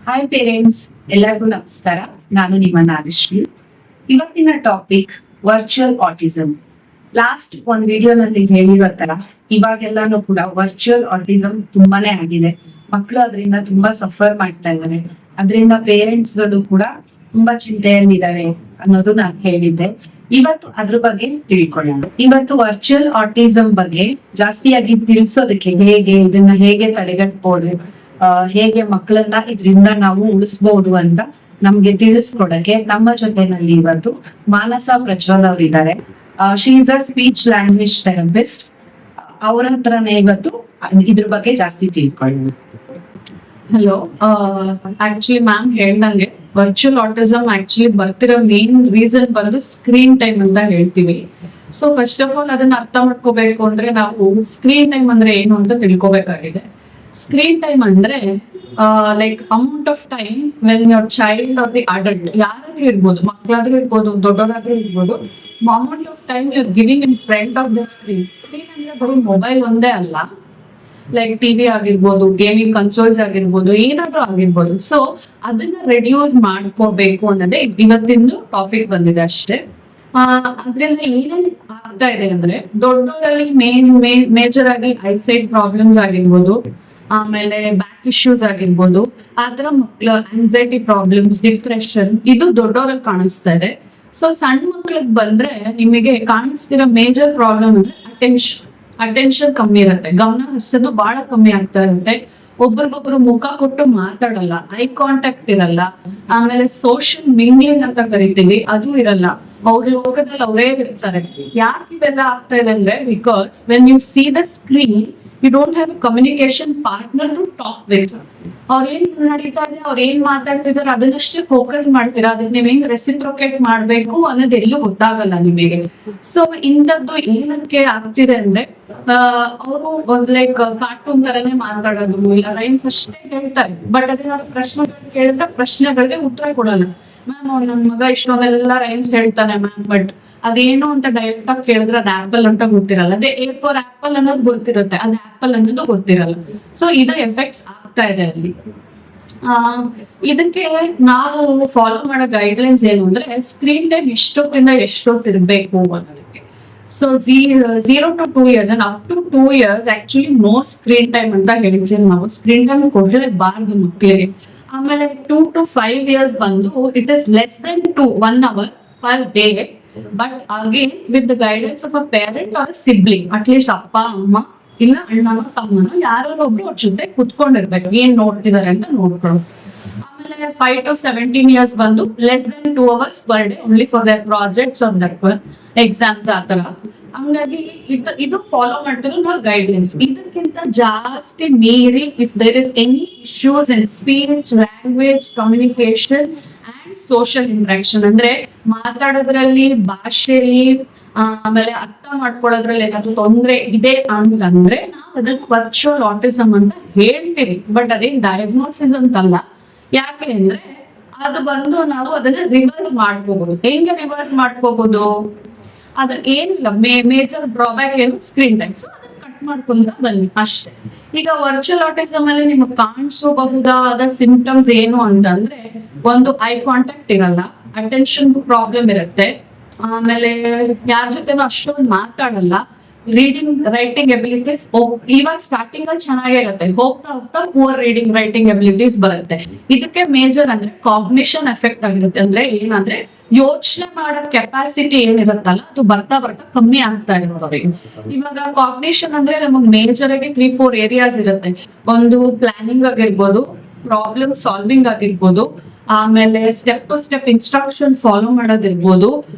Hi parents, ಎಲ್ಲರಿಗೂ ನಮಸ್ಕಾರ. ನಾನು ನಿಮ್ಮ ನಾಗಶ್ರೀ. ಇವತ್ತಿನ ಟಾಪಿಕ್ ವರ್ಚುವಲ್ ಆಟಿಸಮ್. ಲಾಸ್ಟ್ ಒಂದ್ ವಿಡಿಯೋನಲ್ಲಿ ಹೇಳಿರೋ ತರ ಇವಾಗೆಲ್ಲಾನು ಕೂಡ ವರ್ಚುವಲ್ ಆಟಿಸಮ್ ತುಂಬಾನೇ ಆಗಿದೆ. ಮಕ್ಕಳು ಅದರಿಂದ ತುಂಬಾ ಸಫರ್ ಮಾಡ್ತಾ ಇದ್ದಾರೆ. ಅದರಿಂದ ಪೇರೆಂಟ್ಸ್ ಗಳು ಕೂಡ ತುಂಬಾ ಚಿಂತೆಯಲ್ಲಿದ್ದಾರೆ ಅನ್ನೋದು ನಾನು ಹೇಳಿದ್ದೆ. ಇವತ್ತು ಅದ್ರ ಬಗ್ಗೆ ತಿಳ್ಕೊಳ್ಳೋಣ. ಇವತ್ತು ವರ್ಚುವಲ್ ಆಟಿಸಮ್ ಬಗ್ಗೆ ಜಾಸ್ತಿಯಾಗಿ ತಿಳಿಸೋದಕ್ಕೆ ಇದನ್ನ ಹೇಗೆ ತಡೆಗಟ್ಟಬಹುದು, ಹೇಗೆ ಮಕ್ಕಳನ್ನ ಇದರಿಂದ ನಾವು ಉಳಿಸಬಹುದು ಅಂತ ನಮ್ಗೆ ತಿಳಿಸ್ಕೊಡಕ್ಕೆ ನಮ್ಮ ಜೊತೆನಲ್ಲಿ ಇವತ್ತು ಮಾನಸ ಪ್ರಜ್ವಲ್ ಅವ್ರು ಇದ್ದಾರೆ. She is a speech language therapist. ಅವ್ರ ಹತ್ರನೇ ಇವತ್ತು ಇದ್ರ ಬಗ್ಗೆ ಜಾಸ್ತಿ ತಿಳ್ಕೊಳ್ಳೋಣ. ಹಲೋ, ಆಕ್ಚುಲಿ ಮ್ಯಾಮ್ ಹೇಳ್ದಂಗೆ ವರ್ಚುವಲ್ ಆಟಿಸಮ್ ಆಕ್ಚುಲಿ ಬರ್ತಿರೋ ಮೇನ್ ರೀಸನ್ ಬಂದು ಸ್ಕ್ರೀನ್ ಟೈಮ್ ಅಂತ ಹೇಳ್ತೀವಿ. ಸೊ ಫಸ್ಟ್ ಆಫ್ ಆಲ್ ಅದನ್ನ ಅರ್ಥ ಮಾಡ್ಕೋಬೇಕು ಅಂದ್ರೆ ನಾವು ಸ್ಕ್ರೀನ್ ಟೈಮ್ ಅಂದ್ರೆ ಏನು ಅಂತ ತಿಳ್ಕೊಬೇಕಾಗಿದೆ. ಸ್ಕ್ರೀನ್ ಟೈಮ್ ಅಂದ್ರೆ like amount of time when your child or the adult, ಯಾರಾದ್ರೂ ಇರ್ಬೋದು, ಮಕ್ಕಳಾದ್ರೂ ಇರ್ಬೋದು, ದೊಡ್ಡವರಾದ್ರೂ ಇರ್ಬೋದು, amount of time you are giving in front of the screen. Screen ಅಂದ್ರೆ ಬರೀ ಮೊಬೈಲ್ ಒಂದೇ ಅಲ್ಲ, ಲೈಕ್ ಟಿವಿ ಆಗಿರ್ಬೋದು, ಗೇಮಿಂಗ್ ಕನ್ಸೋಲ್ಸ್ ಆಗಿರ್ಬೋದು, ಏನಾದ್ರೂ ಆಗಿರ್ಬೋದು. ಸೊ ಅದನ್ನ ರೆಡ್ಯೂಸ್ ಮಾಡ್ಕೋಬೇಕು ಅನ್ನೋದೇ ಇವತ್ತಿಂದು ಟಾಪಿಕ್ ಬಂದಿದೆ ಅಷ್ಟೇ. ಅದ್ರಿಂದ ಏನೇನು ಆಗ್ತಾ ಇದೆ ಅಂದ್ರೆ ದೊಡ್ಡವರಲ್ಲಿ ಮೇಜರ್ ಆಗಿ ಐಸೈಟ್ ಪ್ರಾಬ್ಲಮ್ಸ್ ಆಗಿರ್ಬೋದು, ಆಮೇಲೆ ಬ್ಯಾಕ್ ಇಶ್ಯೂಸ್ ಆಗಿರ್ಬೋದು, ಆತರ ಮಕ್ಳ ಆಂಗ್ಸೈಟಿ ಪ್ರಾಬ್ಲಮ್ಸ್, ಡಿಪ್ರೆಷನ್, ಇದು ದೊಡ್ಡವರಲ್ಲಿ ಕಾಣಿಸ್ತಾ ಇದೆ. ಸೊ ಸಣ್ಣ ಮಕ್ಳಿಗೆ ಬಂದ್ರೆ ನಿಮಗೆ ಕಾಣಿಸ್ತಿರೋ ಮೇಜರ್ ಪ್ರಾಬ್ಲಮ್ ಅಂದ್ರೆ ಅಟೆನ್ಷನ್ ಕಮ್ಮಿ ಇರುತ್ತೆ, ಗಮನ ಹರಿಸೋದು ಬಹಳ ಕಮ್ಮಿ ಆಗ್ತಾ ಇರುತ್ತೆ. ಒಬ್ರಿಗೊಬ್ರು ಮುಖ ಕೊಟ್ಟು ಮಾತಾಡಲ್ಲ, ಐ ಕಾಂಟ್ಯಾಕ್ಟ್ ಇರಲ್ಲ, ಆಮೇಲೆ ಸೋಷಿಯಲ್ ಮಿಂಗ್ಲಿಂಗ್ ಅಂತ ಕರಿತೀವಿ ಅದು ಇರಲ್ಲ. ಅವ್ರ ಲೋಕದಲ್ಲಿ ಅವರೇ ಇರ್ತಾರೆ. ಯಾಕೆ ಇದೆಲ್ಲ ಆಗ್ತಾ ಇದೆ ಅಂದ್ರೆ because when you see the screen you don't have communication partner to talk with. ಅವ್ರ ಏನ್ ನಡೀತಾ ಇದೆ, ಅವ್ರ ಏನ್ ಮಾತಾಡ್ತಿದಾರೆ ಅದನ್ನಷ್ಟೇ ಫೋಕಸ್ ಮಾಡ್ತೀರಾ. ಅದನ್ನ ನೀವ್ ಹೆಂಗ್ ರೆಸಿಪ್ರೊಕೇಟ್ ಮಾಡ್ಬೇಕು ಅನ್ನೋದು ಎಲ್ಲೂ ಗೊತ್ತಾಗಲ್ಲ ನಿಮಗೆ. ಸೊ ಇಂಥದ್ದು ಏನಕ್ಕೆ ಆಗ್ತಿದೆ ಅಂದ್ರೆ ಅವರು ಒಂದ್ ಲೈಕ್ ಕಾರ್ಟೂನ್ ತರನೇ ಮಾತಾಡೋದು, ಇಲ್ಲ ರೈಮ್ಸ್ ಅಷ್ಟೇ ಹೇಳ್ತಾರೆ. ಬಟ್ ಅದನ್ನ ಪ್ರಶ್ನೆಗಳು ಕೇಳಿದ್ರೆ ಪ್ರಶ್ನೆಗಳಿಗೆ ಉತ್ತರ ಕೊಡಲ್ಲ. ಮ್ಯಾಮ್ ನನ್ ಮಗ ಇಷ್ಟೊಂದೆಲ್ಲ ರೈಮ್ಸ್ ಹೇಳ್ತಾನೆ ಮ್ಯಾಮ್, ಬಟ್ ಅದೇನು ಅಂತ ಡೈರೆಕ್ಟ್ ಆಗಿ ಕೇಳಿದ್ರೆ ಅದು ಆಪಲ್ ಅಂತ ಗೊತ್ತಿರಲ್ಲ. ಅದೇ ಎ ಫಾರ್ ಆಪಲ್ ಅನ್ನೋದು ಗೊತ್ತಿರುತ್ತೆ, ಅದು ಆಪಲ್ ಅನ್ನೋದು ಗೊತ್ತಿರಲ್ಲ. ಸೊ ಇದು ಎಫೆಕ್ಟ್ಸ್ ಆಗ್ತಾ ಇದೆ ಅಲ್ಲಿ. ಇದಕ್ಕೆ ನಾವು ಫಾಲೋ ಮಾಡೋ ಗೈಡ್ಲೈನ್ಸ್ ಏನು ಅಂದ್ರೆ ಸ್ಕ್ರೀನ್ ಟೈಮ್ ಎಷ್ಟೊತ್ತಿಂದ ಎಷ್ಟೊತ್ತಿರ್ಬೇಕು ಅನ್ನೋದಕ್ಕೆ. So 0 to 2 years and up to 2 years actually no screen time ಅಂತ ಹೇಳಿದ್ವಿ ನಾವು. ಸ್ಕ್ರೀನ್ ಟೈಮ್ ಕೊಡಲೇಬಾರ್ದು ಮಕ್ಕಳಿಗೆ. ಆಮೇಲೆ 2 to 5 years ಬಂದು it is less than 1 hour per day. But again with the guidance of a parent or sibling, at least ಅಪ್ಪ ಅಮ್ಮ ಇಲ್ಲ ಅಣ್ಣನೋ ತಮ್ಮನೋ ಯಾರೋ ಒಬ್ರು ಅವ್ರ ಜೊತೆ ಕುತ್ಕೊಂಡಿರ್ಬೇಕು, ಏನ್ ನೋಡ್ತಿದಾರೆ ಅಂತ ನೋಡ್ಕೊಳ್ಳೋದು. ಆಮೇಲೆ 5 to 17 years ಬಂದು less than 2 hours per day only for there projects on that one, exams ಆತರ. ಹಂಗಾಗಿ ಇದು ಫಾಲೋ ಮಾಡ್ತಿದ್ರು ನಾವು ಗೈಡ್ಲೈನ್ಸ್. ಇದಕ್ಕಿಂತ ಜಾಸ್ತಿ ಮೀರಿ if there is any issues in speech, language, communication and social interaction, ಅಂದ್ರೆ ಮಾತಾಡೋದ್ರಲ್ಲಿ, ಭಾಷೆಯಲ್ಲಿ, ಆಮೇಲೆ ಅರ್ಥ ಮಾಡ್ಕೊಳ್ಳೋದ್ರಲ್ಲಿ ಏನಾದ್ರು ತೊಂದ್ರೆ ಇದೆ ಅಂತಂದ್ರೆ ನಾವು ಅದನ್ನ ವರ್ಚುವಲ್ ಆಟಿಸಮ್ ಅಂತ ಹೇಳ್ತೀವಿ. ಬಟ್ ಅದೇನ್ ಡಯಾಗ್ನೋಸಿಸ್ ಅಂತಲ್ಲ. ಯಾಕೆ ಅಂದ್ರೆ ಅದು ಬಂದು ನಾವು ಅದನ್ನ ರಿವರ್ಸ್ ಮಾಡ್ಕೋಬಹುದು. ಹೆಂಗೆ ರಿವರ್ಸ್ ಮಾಡ್ಕೋಬಹುದು? ಅದು ಏನಿಲ್ಲ, ಮೇಜರ್ ಡ್ರಾಬ್ಯಾಕ್ ಏನು ಸ್ಕ್ರೀನ್ ಟೈಮ್. ಸೊ ಅದನ್ನ ಕಟ್ ಮಾಡ್ಕೊಂತ ಬನ್ನಿ ಅಷ್ಟೇ. ಈಗ ವರ್ಚುವಲ್ ಆಟಿಸಮ್ ಅಲ್ಲಿ ನಿಮಗೆ ಕಾಣಿಸಬಹುದಾದ ಸಿಂಪ್ಟಮ್ಸ್ ಏನು ಅಂತಂದ್ರೆ ಒಂದು ಐ ಕಾಂಟ್ಯಾಕ್ಟ್ ಇರಲ್ಲ, ಅಟೆನ್ಷನ್ ಪ್ರಾಬ್ಲಮ್ ಇರುತ್ತೆ, ಆಮೇಲೆ ಯಾರ ಜೊತೆನೂ ಅಷ್ಟೊಂದು ಮಾತಾಡಲ್ಲ, ರೀಡಿಂಗ್ ರೈಟಿಂಗ್ ಎಬಿಲಿಟೀಸ್ ಇವಾಗ ಸ್ಟಾರ್ಟಿಂಗ್ ಅಲ್ಲಿ ಚೆನ್ನಾಗೇ ಇರುತ್ತೆ, ಹೋಗ್ತಾ ಹೋಗ್ತಾ ಪೂರ್ ರೀಡಿಂಗ್ ರೈಟಿಂಗ್ ಎಬಿಲಿಟೀಸ್ ಬರುತ್ತೆ. ಇದಕ್ಕೆ ಮೇಜರ್ ಅಂದ್ರೆ ಕಾಗ್ನಿಷನ್ ಎಫೆಕ್ಟ್ ಆಗಿರುತ್ತೆ. ಅಂದ್ರೆ ಏನಂದ್ರೆ ಯೋಚನೆ ಮಾಡೋ ಕೆಪಾಸಿಟಿ ಏನಿರುತ್ತಲ್ಲ ಅದು ಬರ್ತಾ ಬರ್ತಾ ಕಮ್ಮಿ ಆಗ್ತಾ ಇರುತ್ತೆ. ಇವಾಗ ಕಾಗ್ನಿಷನ್ ಅಂದ್ರೆ ನಮಗೆ ಮೇಜರ್ ಆಗಿ 3-4 ಏರಿಯಾಸ್ ಇರುತ್ತೆ. ಒಂದು ಪ್ಲಾನಿಂಗ್ ಆಗಿರ್ಬೋದು, ಪ್ರಾಬ್ಲಮ್ ಸಾಲ್ವಿಂಗ್ ಆಗಿರ್ಬೋದು, ಆಮೇಲೆ step to step instruction follow ಮಾಡೋದಿರ್ಬೋದು,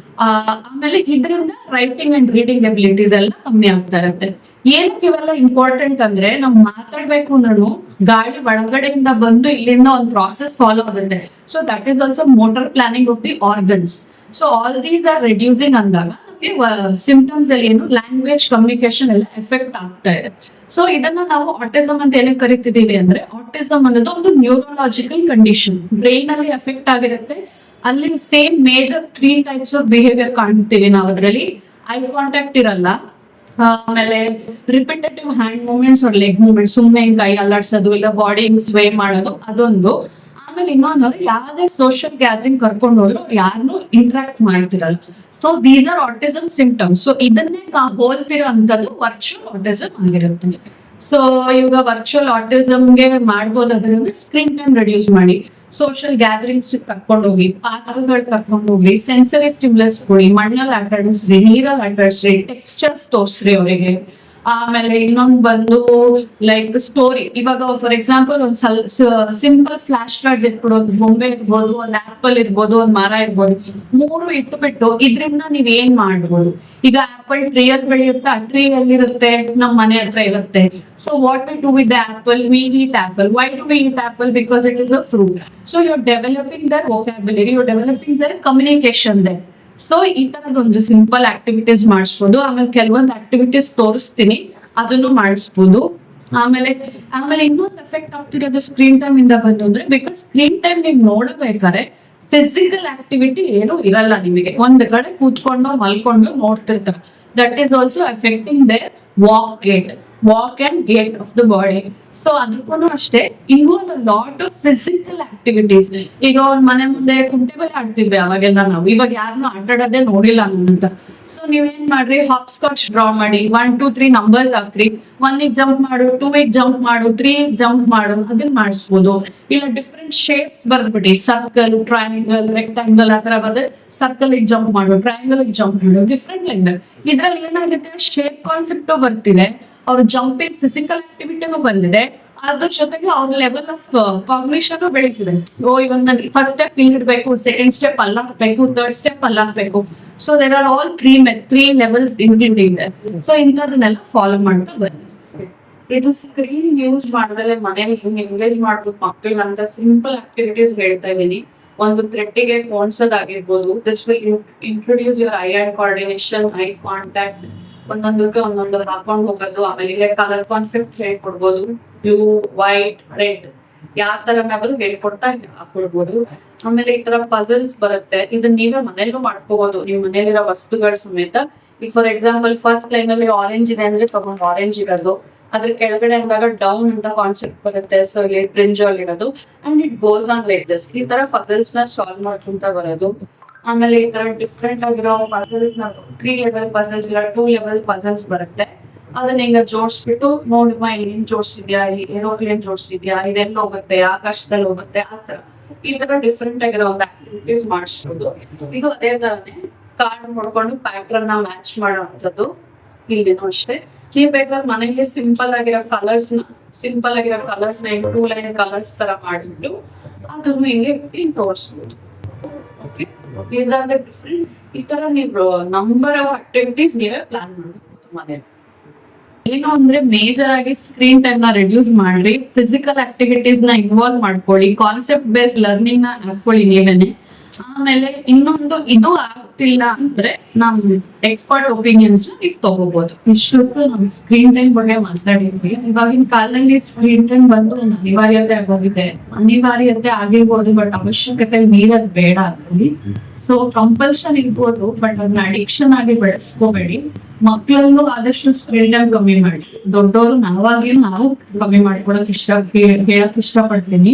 ಆಮೇಲೆ ಇದರಿಂದ ರೈಟಿಂಗ್ ಅಂಡ್ ರೀಡಿಂಗ್ ಎಬಿಲಿಟೀಸ್ ಎಲ್ಲ ಕಮ್ಮಿ ಆಗ್ತಾ ಇರುತ್ತೆ. ಏನಕ್ಕೆ ಇವೆಲ್ಲ ಇಂಪಾರ್ಟೆಂಟ್ ಅಂದ್ರೆ ನಾವು ಮಾತಾಡ್ಬೇಕು ನಾನು ಗಾಳಿ ಒಳಗಡೆಯಿಂದ ಬಂದು ಇಲ್ಲಿಂದ ಒಂದು ಪ್ರಾಸೆಸ್ ಫಾಲೋ ಆಗುತ್ತೆ. So that is also motor planning of the organs. So all these are reducing ಅಂದಾಗ ಸಿಂಪ್ಟಮ್ಸ್ ಅಲ್ಲಿ ಏನು ಲ್ಯಾಂಗ್ವೇಜ್, ಕಮ್ಯುನಿಕೇಶನ್ ಎಲ್ಲ ಎಫೆಕ್ಟ್ ಆಗ್ತಾ ಇದೆ. ಸೊ ಇದನ್ನ ನಾವು ಆಟಿಸಮ್ ಅಂತ ಏನಕ್ಕೆ ಕರಿತಿದೀವಿ ಅಂದ್ರೆ ಆಟಿಸಮ್ ಅನ್ನೋದು ಒಂದು ನ್ಯೂರೋಲಾಜಿಕಲ್ ಕಂಡೀಷನ್, ಬ್ರೈನ್ ಅಲ್ಲಿ ಎಫೆಕ್ಟ್ ಆಗಿರುತ್ತೆ. ಅಲ್ಲಿ same major 3 types of behaviour ಕಾಣ್ತೀವಿ ನಾವು. ಅದರಲ್ಲಿ ಐ ಕಾಂಟ್ಯಾಕ್ಟ್ ಇರಲ್ಲ, ಆಮೇಲೆ repetitive hand movements leg movements, ಸುಮ್ಮನೆ ಕೈ ಅಲ್ಲಾಡ್ಸೋದು ಇಲ್ಲ ಬಾಡಿ ಸ್ವೇ ಮಾಡೋದು ಅದೊಂದು. ಆಮೇಲೆ ಇನ್ನೊಂದು ಯಾವುದೇ ಸೋಷಿಯಲ್ ಗ್ಯಾದರಿಂಗ್ ಕರ್ಕೊಂಡು ಹೋದ್ರು ಯಾರನ್ನು ಇಂಟ್ರಾಕ್ಟ್ ಮಾಡ್ತಿರಲ್ಲ. So these are autism symptoms. So ಇದನ್ನೇ ಹೋಲ್ತಿರೋ ಅಂತದ್ದು ವರ್ಚುವಲ್ ಆಟಿಸಮ್ ಆಗಿರುತ್ತೆ. ಸೊ ಇವಾಗ ವರ್ಚುವಲ್ ಆಟಿಸಮ್ಗೆ ಮಾಡ್ಬೋದು ಅದರಿಂದ ಸ್ಕ್ರೀನ್ ಟೈಮ್ ರೆಡ್ಯೂಸ್ ಮಾಡಿ, ಸೋಷಿಯಲ್ ಗ್ಯಾದರಿಂಗ್ಸ್ ಕರ್ಕೊಂಡು ಹೋಗಿ, ಪಾರ್ಕ್ಗಳು ಕರ್ಕೊಂಡು ಹೋಗಿ, ಸೆನ್ಸರಿ ಸ್ಟಿಮ್ಯುಲಸ್ ಕೊಡಿ, ಮಣ್ಣಲ್ಲಿ ಆಟಾಡಿಸ್ರಿ, ನೀರಲ್ಲಿ ಆಟಾಡಿಸ್ರಿ, ಟೆಕ್ಸ್ಚರ್ಸ್ ತೋರಿಸ್ರಿ ಅವರಿಗೆ. ಆಮೇಲೆ ಇನ್ನೊಂದು ಬಂದು ಲೈಕ್ ಸ್ಟೋರಿ. ಇವಾಗ ಫಾರ್ ಎಕ್ಸಾಂಪಲ್ ಒಂದ್ ಸಿಂಪಲ್ ಫ್ಲಾಶ್ ಕಾರ್ಡ್ಸ್ ಇಟ್ಬಿಡೋದು, ಗೊಂಬೆ ಇರ್ಬೋದು, ಒಂದ್ ಆಪಲ್ ಇರ್ಬೋದು, ಒಂದ್ ಮರ ಇರ್ಬೋದು, ಮೂರು ಇಟ್ಬಿಟ್ಟು ಇದ್ರಿಂದ ನೀವ್ ಏನ್ ಮಾಡ್ಬೋದು. ಈಗ ಆಪಲ್ ಟ್ರೀಯಲ್ಲಿ ಬೆಳೆಯುತ್ತೆ, ಆ ಟ್ರೀ ಎಲ್ಲಿರುತ್ತೆ, ನಮ್ ಮನೆ ಹತ್ರ ಇರುತ್ತೆ. So what we do with the apple, we eat apple. Why do we eat apple? Because it is a fruit. So you are developing their vocabulary, you are developing their communication their. So ಈ ತರದೊಂದು simple activities ಮಾಡಿಸ್ಬೋದು. ಆಮೇಲೆ ಕೆಲವೊಂದು activities ತೋರಿಸ್ತೀನಿ, ಅದನ್ನು ಮಾಡಿಸ್ಬೋದು. ಆಮೇಲೆ ಇನ್ನೊಂದು ಎಫೆಕ್ಟ್ ಆಗ್ತಿರೋದು ಸ್ಕ್ರೀನ್ ಟೈಮ್ ಇಂದ ಬಂದು ಅಂದ್ರೆ, ಬಿಕಾಸ್ ಸ್ಕ್ರೀನ್ ಟೈಮ್ ನೀವು ನೋಡಬೇಕಾದ್ರೆ ಫಿಸಿಕಲ್ ಆಕ್ಟಿವಿಟಿ ಏನು ಇರಲ್ಲ ನಿಮಗೆ. ಒಂದ್ ಕಡೆ ಕೂತ್ಕೊಂಡು ಮಲ್ಕೊಂಡು ನೋಡ್ತಿರ್ತಾರೆ. That is also affecting their walk and gait of the body. So ಅದಕ್ಕೂ ಅಷ್ಟೇ involve lot of physical activities. ಈಗ ಒಂದ್ ಮನೆ ಮುಂದೆ ಕುಂಟೆಬೆಲೆ ಆಡ್ತಿದ್ವಿ ಅವಾಗೆಲ್ಲ ನಾವು, ಇವಾಗ ಯಾರನ್ನು ಆಟಾಡೋದೇ ನೋಡಿಲ್ಲ ಅಂತ. ಸೊ ನೀವೇನ್ ಮಾಡ್ರಿ, ಹಾಪ್ ಸ್ಕಾಚ್ ಡ್ರಾ ಮಾಡಿ, 1 2 3 ನಂಬರ್ಸ್ ಹಾಕ್ರಿ, 1 ಜಂಪ್ ಮಾಡು, 2 ಜಂಪ್ ಮಾಡು, 3 ಜಂಪ್ ಮಾಡು, ಅದನ್ನ ಮಾಡಿಸ್ಬೋದು. ಇಲ್ಲ ಡಿಫ್ರೆಂಟ್ ಶೇಪ್ಸ್ ಬರ್ದ್ಬಿಡಿ, ಸರ್ಕಲ್, ಟ್ರಯಾಂಗಲ್, ರೆಕ್ಟಾಂಗಲ್ ಆ ತರ ಬಂದ್ರೆ ಸರ್ಕಲ್ ಜಂಪ್ ಮಾಡು, ಟ್ರಯಾಂಗಲ್ ಜಂಪ್ ಮಾಡು, ಡಿಫ್ರೆಂಟ್ ಲೈಕ್ ದಟ್. ಇದ್ರಲ್ಲಿ ಏನಾಗುತ್ತೆ, ಶೇಪ್ ಕಾನ್ಸೆಪ್ಟ್ ಬರ್ತಿದೆ, ಅವ್ರ ಜಂಪಿಂಗ್ ಫಿಸಿಕಲ್ ಆಕ್ಟಿವಿಟಿನೂ ಬಂದಿದೆ, ಅದ್ರ ಜೊತೆಗೆ ಅವ್ರ ಲೆವೆಲ್ ಆಫ್ ಕಾಗ್ನಿಷನ್ ಬೆಳೀತಿದೆ. ಇವಾಗ ನನಗೆ ಫಸ್ಟ್ ಸ್ಟೆಪ್ ಇಲ್ಲಿ ಇಡ್ಬೇಕು, ಸೆಕೆಂಡ್ ಸ್ಟೆಪ್ ಅಲ್ಲಿ ಹಾಕ್ಬೇಕು, ಥರ್ಡ್ ಸ್ಟೆಪ್ ಅಲ್ಲಿ ಹಾಕ್ಬೇಕು. So there are all 3 levels including ಇದೆ. ಸೊ ಇಂಥದನ್ನೆಲ್ಲ ಫಾಲೋ ಮಾಡ್ತಾ ಬನ್ನಿ. ಇದು ಸ್ಕ್ರೀನ್ ಯೂಸ್ ಮಾಡಿದ್ರೆ ಮನೇಲಿ ಎಂಗೇಜ್ ಮಾಡ್ಬೋದು ಮಕ್ಕಳನ್ನ ಅಂತ ಸಿಂಪಲ್ ಆಕ್ಟಿವಿಟೀಸ್ ಹೇಳ್ತಾ ಇದೀನಿ. ಒಂದು ಥ್ರೆಡ್ಡಿಗೆ ಪೋಣಿಸೋದಾಗಿರ್ಬೋದು, this will introduce your eye hand coordination, eye contact, ಒಂದೊಂದಕ್ಕೆ ಒಂದೊಂದು ಹಾಕೊಂಡು ಹೋಗೋದು. ಆಮೇಲೆ ಇಲ್ಲೇ ಕಲರ್ ಕಾನ್ಸೆಪ್ಟ್ ಹೇಳ್ಕೊಡ್ಬೋದು, ಬ್ಲೂ, ವೈಟ್, ರೆಡ್, ಯಾವ ತರನಾದ್ರೂ ಹೇಳ್ಕೊಡ್ತಾ ಹಾಕೊಡ್ಬೋದು. ಆಮೇಲೆ ಈ ತರ ಪಜಲ್ಸ್ ಬರುತ್ತೆ, ಇದನ್ನ ನೀವೇ ಮನೇಲೂ ಮಾಡ್ಕೋಬಹುದು, ನಿಮ್ ಮನೇಲಿರೋ ವಸ್ತುಗಳ ಸಮೇತ. ಈಗ ಫಾರ್ ಎಕ್ಸಾಂಪಲ್ ಫಸ್ಟ್ ಲೈನ್ ಅಲ್ಲಿ ಆರೆಂಜ್ ಇದೆ ಅಂದ್ರೆ ತಗೊಂಡು ಆರೆಂಜ್ ಇರೋದು, ಅದ್ರ ಕೆಳಗಡೆ ಅಂದಾಗ ಡೌನ್ ಅಂತ ಕಾನ್ಸೆಪ್ಟ್ ಬರುತ್ತೆ. ಸೊ ಇಲ್ಲಿ ಬ್ರಿಂಜಾಲ್ ಇರೋದು, and it goes on like this. ಈ ತರ ಪಜಲ್ಸ್ ನ ಸಾಲ್ವ್ ಮಾಡ್ಕೊಂತ ಬರೋದು. ಆಮೇಲೆ ಈ ತರ ಡಿಫ್ರೆಂಟ್ ಆಗಿರೋ ಪಜಲ್ಸ್ ನ 3 ಲೆವೆಲ್ ಪಜಲ್ಸ್ ಇಲ್ಲ 2 ಲೆವೆಲ್ ಪಜಲ್ಸ್ ಬರುತ್ತೆ. ಅದನ್ನ ಹಿಂಗ ಜೋಡಿಸ್ಬಿಟ್ಟು ನೋಡಿಮ್ಮ ಇಲ್ಲಿ ಏನ್ ಜೋಡಿಸಿದ್ಯಾ, ಇಲ್ಲಿ ಏರೋಪ್ಲೇನ್ ಜೋಡಿಸಿದ್ಯಾ, ಇದೆಲ್ಲ ಹೋಗುತ್ತೆ, ಆಕಾಶದಲ್ಲಿ ಹೋಗುತ್ತೆ, ಆ ತರ ಈ ತರ ಡಿಫ್ರೆಂಟ್ ಆಗಿರೋ ಒಂದು ಆಕ್ಟಿವಿಟೀಸ್ ಮಾಡಿಸ್ಬೋದು. ಇದು ಅದೇ ತರನೇ ಕಾರ್ಡ್ ನೋಡ್ಕೊಂಡು ಪ್ಯಾಟ್ರನ್ ನ ಮ್ಯಾಚ್ ಮಾಡುವಂಥದ್ದು. ಇಲ್ಲಿನೂ ಅಷ್ಟೇ, ನೀವು ಬೇಕಾದ್ರೆ ಮನೆಗೆ ಸಿಂಪಲ್ ಆಗಿರೋ ಕಲರ್ಸ್ ನ 2 ಲೈನ್ ಕಲರ್ಸ್ ತರ ಮಾಡಿಬಿಟ್ಟು ಅದನ್ನು ಹಿಂಗೆ ತೋರಿಸ್ಬೋದು. Okay, these are the different. ಈ ತರ ನೀವು ನಂಬರ್ ಆಫ್ ಆಕ್ಟಿವಿಟೀಸ್ ನೀವೇ ಪ್ಲಾನ್ ಮಾಡಬಹುದು ಮನೇಲಿ. ಏನು ಅಂದ್ರೆ ಮೇಜರ್ ಆಗಿ ಸ್ಕ್ರೀನ್ ಟೈಮ್ ನ ರೆಡ್ಯೂಸ್ ಮಾಡಿ, ಫಿಸಿಕಲ್ ಆಕ್ಟಿವಿಟೀಸ್ ನ ಇನ್ವಾಲ್ವ್ ಮಾಡ್ಕೊಳ್ಳಿ, ಕಾನ್ಸೆಪ್ಟ್ ಬೇಸ್ ಲರ್ನಿಂಗ್ ನ ಹಾಕೊಳ್ಳಿ ನೀವೇನೆ. ಆಮೇಲೆ ಇನ್ನೊಂದು, ಇದು ಆಗ್ತಿಲ್ಲ ಅಂದ್ರೆ ನಮ್ ಎಕ್ಸ್ಪರ್ಟ್ ಒಪಿನಿಯನ್ಸ್ ನೀವು ತಗೋಬಹುದು. ಇಷ್ಟೊತ್ತು ನಾವು ಸ್ಕ್ರೀನ್ ಟೈಮ್ ಬಗ್ಗೆ ಮಾತಾಡಿದ್ವಿ. ಇವಾಗಿನ ಕಾಲದಲ್ಲಿ ಸ್ಕ್ರೀನ್ ಟೈಮ್ ಬಂದು ಒಂದು ಅನಿವಾರ್ಯತೆ ಆಗಿರ್ಬೋದು, ಬಟ್ ಅವಶ್ಯಕತೆ ಮೀರದ್ ಬೇಡ ಅದರಲ್ಲಿ. ಸೊ ಕಂಪಲ್ಷನ್ ಇರ್ಬೋದು, ಬಟ್ ಅದನ್ನ ಅಡಿಕ್ಷನ್ ಆಗಿ ಬೆಳೆಸ್ಕೋಬೇಡಿ. ಮಕ್ಕಳಲ್ಲೂ ಆದಷ್ಟು ಸ್ಕ್ರೀನ್ ಟೈಮ್ ಕಮ್ಮಿ ಮಾಡಿ. ದೊಡ್ಡವರು ನಾವು ಕಮ್ಮಿ ಮಾಡ್ಕೊಳಕ್ ಹೇಳಕ್ ಇಷ್ಟಪಡ್ತೀನಿ.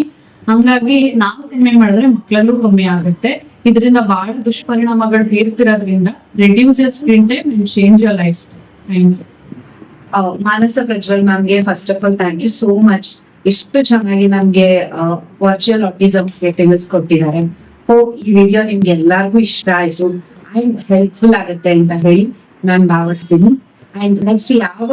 ಹಂಗಾಗಿ ನಾವು ಕಮ್ಮಿ ಮಾಡಿದ್ರೆ ಮಕ್ಕಳಲ್ಲೂ ಕಮ್ಮಿ ಆಗುತ್ತೆ. ಇದರಿಂದ ಬಹಳ ದುಷ್ಪರಿಣಾಮಗಳು ಬೀರ್ತಿರೋದ್ರಿಂದ reduce your screen time and change your lifestyle. Thank you. Manasa Prajwal ಮ್ಯಾಮ್ಗೆ first of all thank you so much. ಇಷ್ಟು ಚೆನ್ನಾಗಿ ನಮ್ಗೆ ವರ್ಚುವಲ್ ಆಟಿಸಮ್ ತಿಳಿಸ್ಕೊಟ್ಟಿದ್ದಾರೆ. ಹೋಪ್ ಈ ವಿಡಿಯೋ ನಿಮ್ಗೆ ಎಲ್ಲಾರ್ಗು ಇಷ್ಟ ಆಯ್ತು ಅಂಡ್ ಹೆಲ್ಪ್ಫುಲ್ ಆಗುತ್ತೆ ಅಂತ ಹೇಳಿ ನಾನು ಭಾವಿಸ್ತೀನಿ. ಅಂಡ್ ನೆಕ್ಸ್ಟ್ ಯಾವ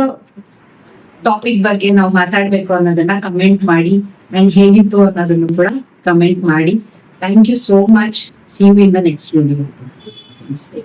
ಟಾಪಿಕ್ ಬಗ್ಗೆ ನಾವು ಮಾತಾಡ್ಬೇಕು ಅನ್ನೋದನ್ನ ಕಮೆಂಟ್ ಮಾಡಿ, ಅಂಡ್ ಹೇಗಿತ್ತು ಅನ್ನೋದನ್ನು ಕೂಡ ಕಮೆಂಟ್ ಮಾಡಿ. Thank you so much. See you in the next video. Namaste.